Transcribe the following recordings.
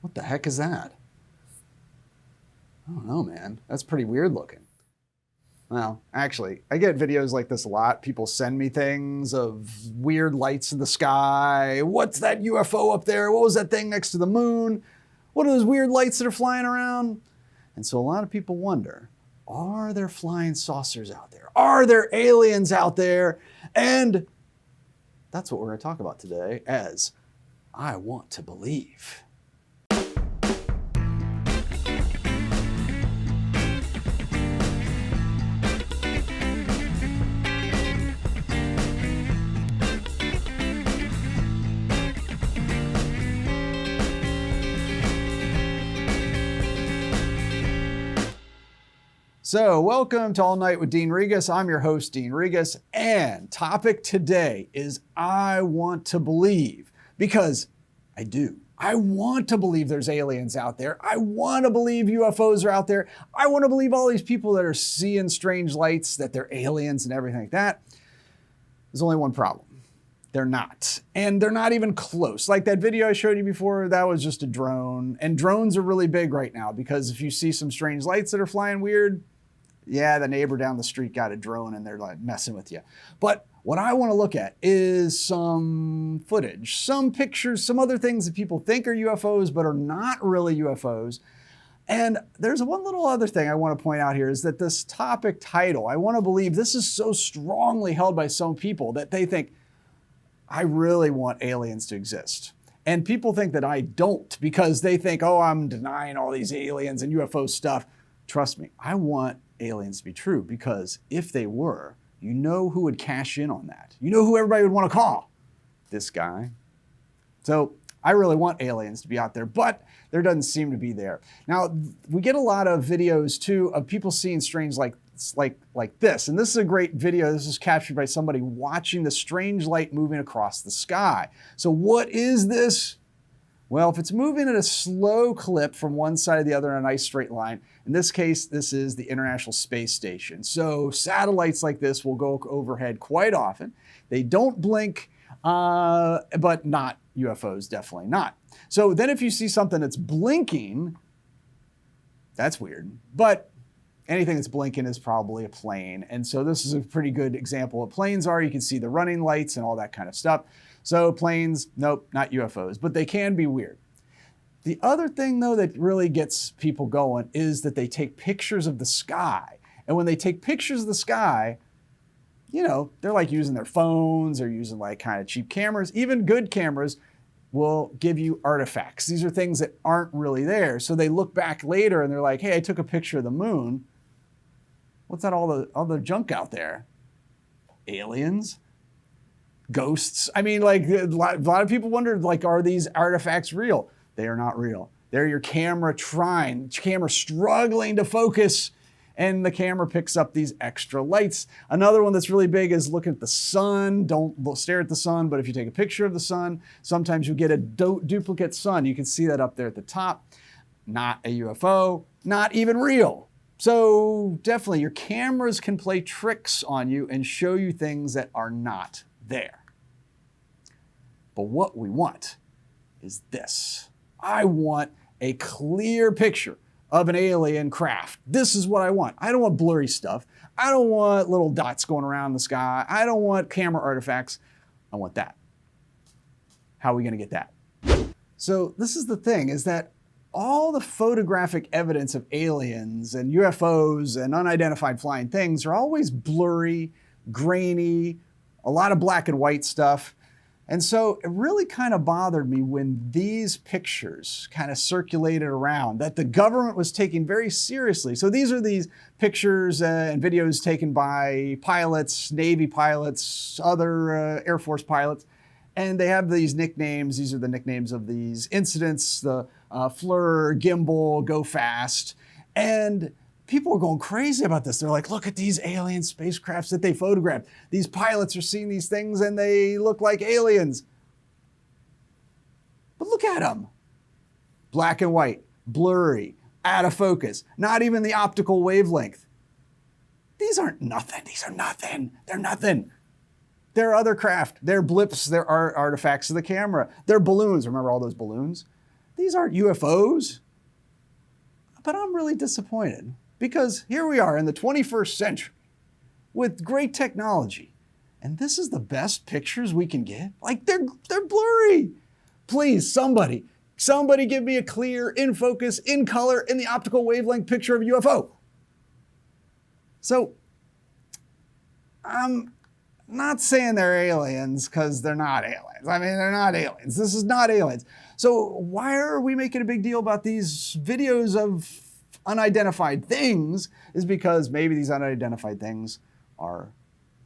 What the heck is that? I don't know, man. That's pretty weird looking. Well, actually, I get videos like this a lot. People send me things of weird lights in the sky. What's that UFO up there? What was that thing next to the moon? What are those weird lights that are flying around? And so a lot of people wonder, are there flying saucers out there? Are there aliens out there? And that's what we're going to talk about today as I Want to Believe. So welcome to All Night with Dean Regas. I'm your host, Dean Regas, and topic today is I want to believe, because I do. I want to believe there's aliens out there. I want to believe UFOs are out there. I want to believe all these people that are seeing strange lights, that they're aliens and everything like that. There's only one problem. They're not. And they're not even close. Like that video I showed you before, that was just a drone. And drones are really big right now because if you see some strange lights that are flying weird, yeah, the neighbor down the street got a drone and they're like messing with you. But what I want to look at is some footage, some pictures, some other things that people think are UFOs but are not really UFOs. And there's one little other thing I want to point out here is that this topic title, I want to believe, this is so strongly held by some people that they think, I really want aliens to exist. And people think that I don't because they think, oh, I'm denying all these aliens and UFO stuff. Trust me, I want aliens to be true because if they were, you know who would cash in on that? You know who everybody would want to call? This guy. So I really want aliens to be out there, but there doesn't seem to be there. Now, we get a lot of videos too of people seeing strange like this. And this is a great video. This is captured by somebody watching the strange light moving across the sky. So what is this? Well, if it's moving at a slow clip from one side to the other in a nice straight line, in this case, this is the International Space Station. So satellites like this will go overhead quite often. They don't blink, but not UFOs, definitely not. So then if you see something that's blinking, that's weird. But anything that's blinking is probably a plane. And so this is a pretty good example of planes are. You can see the running lights and all that kind of stuff. So planes, nope, not UFOs, but they can be weird. The other thing though that really gets people going is that they take pictures of the sky. And when they take pictures of the sky, you know, they're like using their phones or using like kind of cheap cameras. Even good cameras will give you artifacts. These are things that aren't really there. So they look back later and they're like, hey, I took a picture of the moon. What's that all the junk out there? Aliens? Ghosts? I mean, like a lot of people wondered, like, are these artifacts real? They are not real. They're your camera struggling to focus, and the camera picks up these extra lights. Another one that's really big is look at the sun. Don't stare at the sun, but if you take a picture of the sun, sometimes you get a duplicate sun. You can see that up there at the top. Not a UFO, not even real. So definitely your cameras can play tricks on you and show you things that are not there. But what we want is this. I want a clear picture of an alien craft. This is what I want. I don't want blurry stuff. I don't want little dots going around the sky. I don't want camera artifacts. I want that. How are we going to get that? So this is the thing, is that all the photographic evidence of aliens and UFOs and unidentified flying things are always blurry, grainy, a lot of black and white stuff. And so it really kind of bothered me when these pictures kind of circulated around that the government was taking very seriously. So these are these pictures and videos taken by pilots, Navy pilots, other Air Force pilots. And they have these nicknames. These are the nicknames of these incidents, the FLIR, Gimbal, Go Fast. And people are going crazy about this. They're like, look at these alien spacecrafts that they photographed. These pilots are seeing these things and they look like aliens. But look at them. Black and white, blurry, out of focus, not even the optical wavelength. These aren't nothing. These are nothing. They're nothing. They're other craft. They're blips. They're artifacts of the camera. They're balloons. Remember all those balloons? these aren't UFOs. But I'm really disappointed because here we are in the 21st century with great technology. And this is the best pictures we can get? Like they're blurry. Please, somebody give me a clear, in focus, in color, in the optical wavelength picture of a UFO. So, I'm not saying they're aliens because they're not aliens. I mean, they're not aliens. This is not aliens. So why are we making a big deal about these videos of unidentified things? Is because maybe these unidentified things are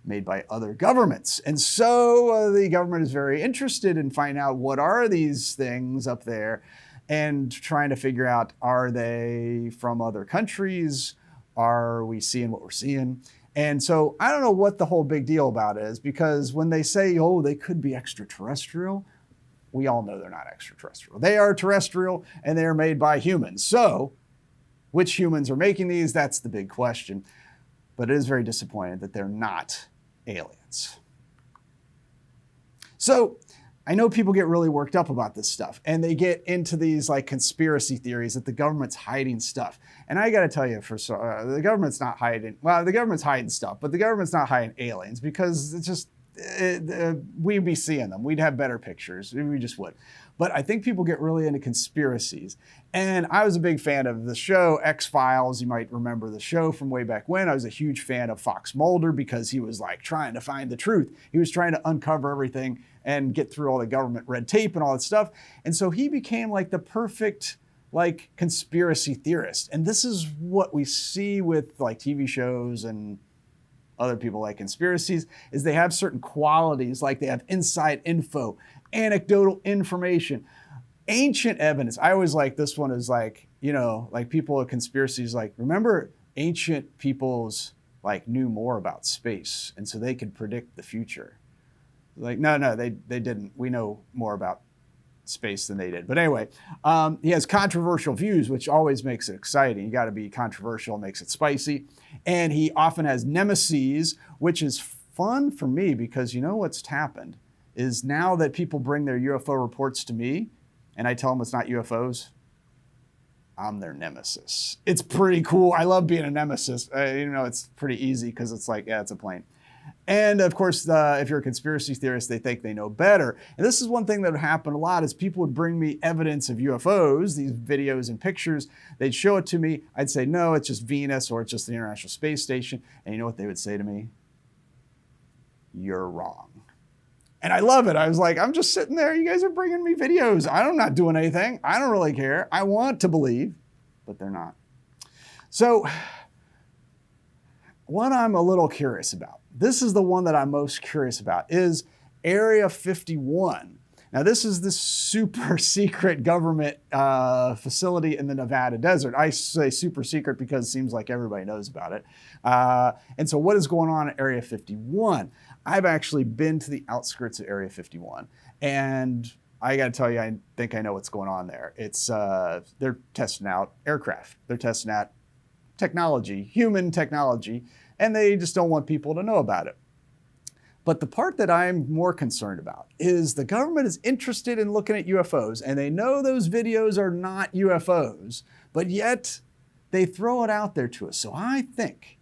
made by other governments. And so the government is very interested in finding out what are these things up there and trying to figure out, are they from other countries? Are we seeing what we're seeing? And so I don't know what the whole big deal about it is, because when they say, oh, they could be extraterrestrial, we all know they're not extraterrestrial. They are terrestrial and they are made by humans. So which humans are making these? That's the big question. But it is very disappointing that they're not aliens. So I know people get really worked up about this stuff and they get into these like conspiracy theories that the government's hiding stuff. And I got to tell you, the government's not hiding, well, the government's hiding stuff, but the government's not hiding aliens because it's just, we'd be seeing them. We'd have better pictures. We just would. But I think people get really into conspiracies. And I was a big fan of the show X-Files. You might remember the show from way back when. I was a huge fan of Fox Mulder because he was like trying to find the truth. He was trying to uncover everything and get through all the government red tape and all that stuff. And so he became like the perfect like conspiracy theorist. And this is what we see with like TV shows and other people like conspiracies, is they have certain qualities, like they have inside info, anecdotal information, ancient evidence. I always like this one is like, you know, like people with conspiracies, like remember ancient peoples like knew more about space and so they could predict the future. Like, no, they didn't. We know more about space than they did. But anyway, he has controversial views, which always makes it exciting. You got to be controversial, makes it spicy. And he often has nemeses, which is fun for me because you know what's happened is now that people bring their UFO reports to me and I tell them it's not UFOs, I'm their nemesis. It's pretty cool. I love being a nemesis. You know, it's pretty easy because it's like, yeah, it's a plane. And of course, if you're a conspiracy theorist, they think they know better. And this is one thing that would happen a lot is people would bring me evidence of UFOs, these videos and pictures. They'd show it to me. I'd say, no, it's just Venus or it's just the International Space Station. And you know what they would say to me? You're wrong. And I love it. I was like, I'm just sitting there. You guys are bringing me videos. I'm not doing anything. I don't really care. I want to believe, but they're not. So what I'm a little curious about, this is the one that I'm most curious about, is Area 51. Now, this is the super secret government facility in the Nevada desert. I say super secret because it seems like everybody knows about it. And so what is going on at Area 51? I've actually been to the outskirts of Area 51. And I got to tell you, I think I know what's going on there. It's they're testing out aircraft. They're testing out technology, human technology, and they just don't want people to know about it. But the part that I'm more concerned about is the government is interested in looking at UFOs, and they know those videos are not UFOs, but yet they throw it out there to us. So I think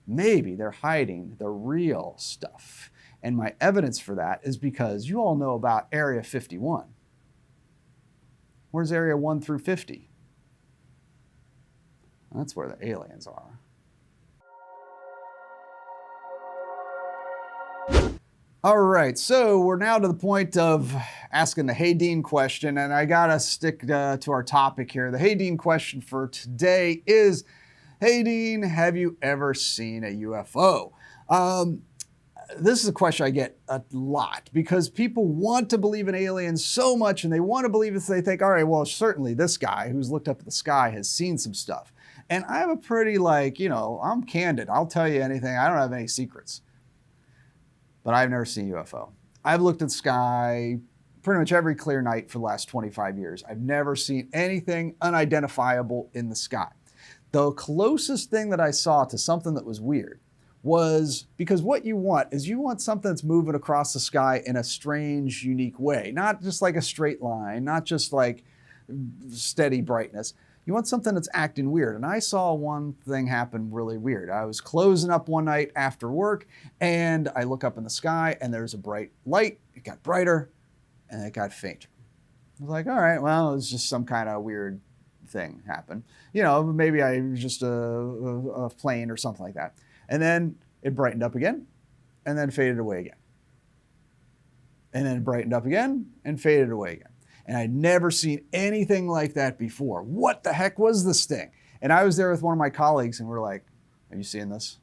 maybe they're hiding the real stuff. And my evidence for that is because you all know about Area 51. Where's Area 1 through 50? That's where the aliens are. All right, so we're now to the point of asking the Hayden question, and I gotta stick to our topic here. The Hayden question for today is, Hayden, have you ever seen a UFO? This is a question I get a lot because people want to believe in aliens so much, and they want to believe it, so they think, all right, well, certainly this guy who's looked up at the sky has seen some stuff. And I have a pretty, like, you know, I'm candid. I'll tell you anything. I don't have any secrets. But I've never seen a UFO. I've looked at the sky pretty much every clear night for the last 25 years. I've never seen anything unidentifiable in the sky. The closest thing that I saw to something that was weird was, because what you want is you want something that's moving across the sky in a strange, unique way. Not just like a straight line, not just like steady brightness. You want something that's acting weird. And I saw one thing happen really weird. I was closing up one night after work, and I look up in the sky, and there's a bright light. It got brighter, and it got fainter. I was like, all right, well, it's just some kind of weird thing happened. You know, maybe I was just a plane or something like that. And then it brightened up again, and then faded away again. And then it brightened up again, and faded away again. And I'd never seen anything like that before. What the heck was this thing? And I was there with one of my colleagues, and we're like, are you seeing this?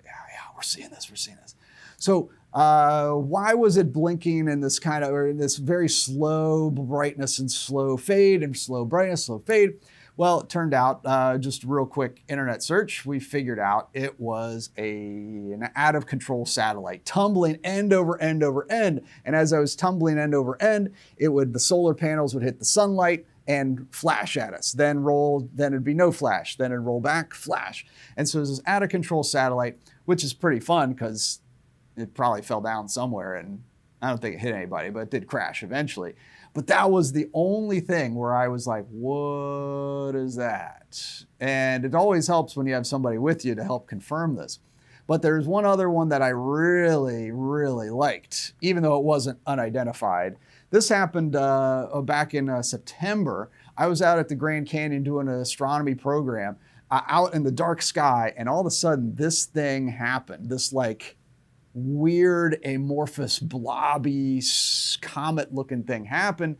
Yeah, we're seeing this. So why was it blinking in this kind of, or this very slow brightness and slow fade and slow brightness, slow fade? Well, it turned out, just a real quick internet search, we figured out it was an out of control satellite tumbling end over end over end. And as I was tumbling end over end, the solar panels would hit the sunlight and flash at us. Then it'd be no flash. Then it'd roll back, flash. And so it was this out of control satellite, which is pretty fun because it probably fell down somewhere, and I don't think it hit anybody, but it did crash eventually. But that was the only thing where I was like, what is that? And it always helps when you have somebody with you to help confirm this. But there's one other one that I really, really liked, even though it wasn't unidentified. This happened back in September. I was out at the Grand Canyon doing an astronomy program out in the dark sky, and all of a sudden this thing happened. This like weird amorphous blobby comet looking thing happened,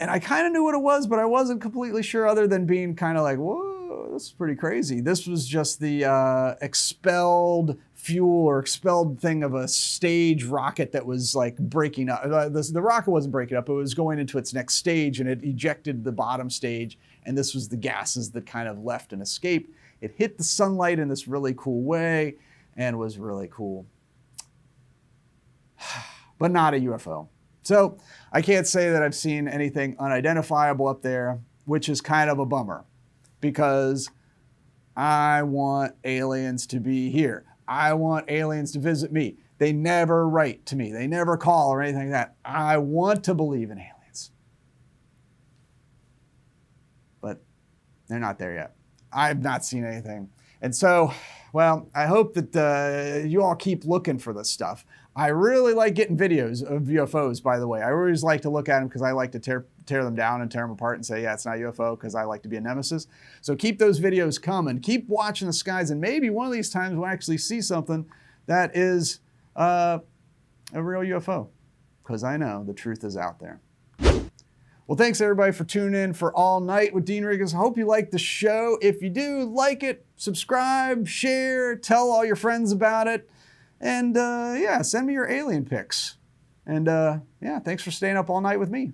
and I kind of knew what it was, but I wasn't completely sure, other than being kind of like, whoa, this is pretty crazy. This was just the expelled fuel or expelled thing of a stage rocket that was like breaking up. The rocket wasn't breaking up, it was going into its next stage, and it ejected the bottom stage, and this was the gases that kind of left and escaped. It hit the sunlight in this really cool way and was really cool, but not a UFO. So I can't say that I've seen anything unidentifiable up there, which is kind of a bummer, because I want aliens to be here. I want aliens to visit me. They never write to me. They never call or anything like that. I want to believe in aliens, but they're not there yet. I've not seen anything. And so, well, I hope that you all keep looking for this stuff. I really like getting videos of UFOs, by the way. I always like to look at them because I like to tear them down and tear them apart and say, yeah, it's not UFO, because I like to be a nemesis. So keep those videos coming. Keep watching the skies, and maybe one of these times we'll actually see something that is a real UFO, because I know the truth is out there. Well, thanks everybody for tuning in for All Night with Dean Regas. I hope you liked the show. If you do, like it, subscribe, share, tell all your friends about it. And yeah, send me your alien pics. And yeah, thanks for staying up all night with me.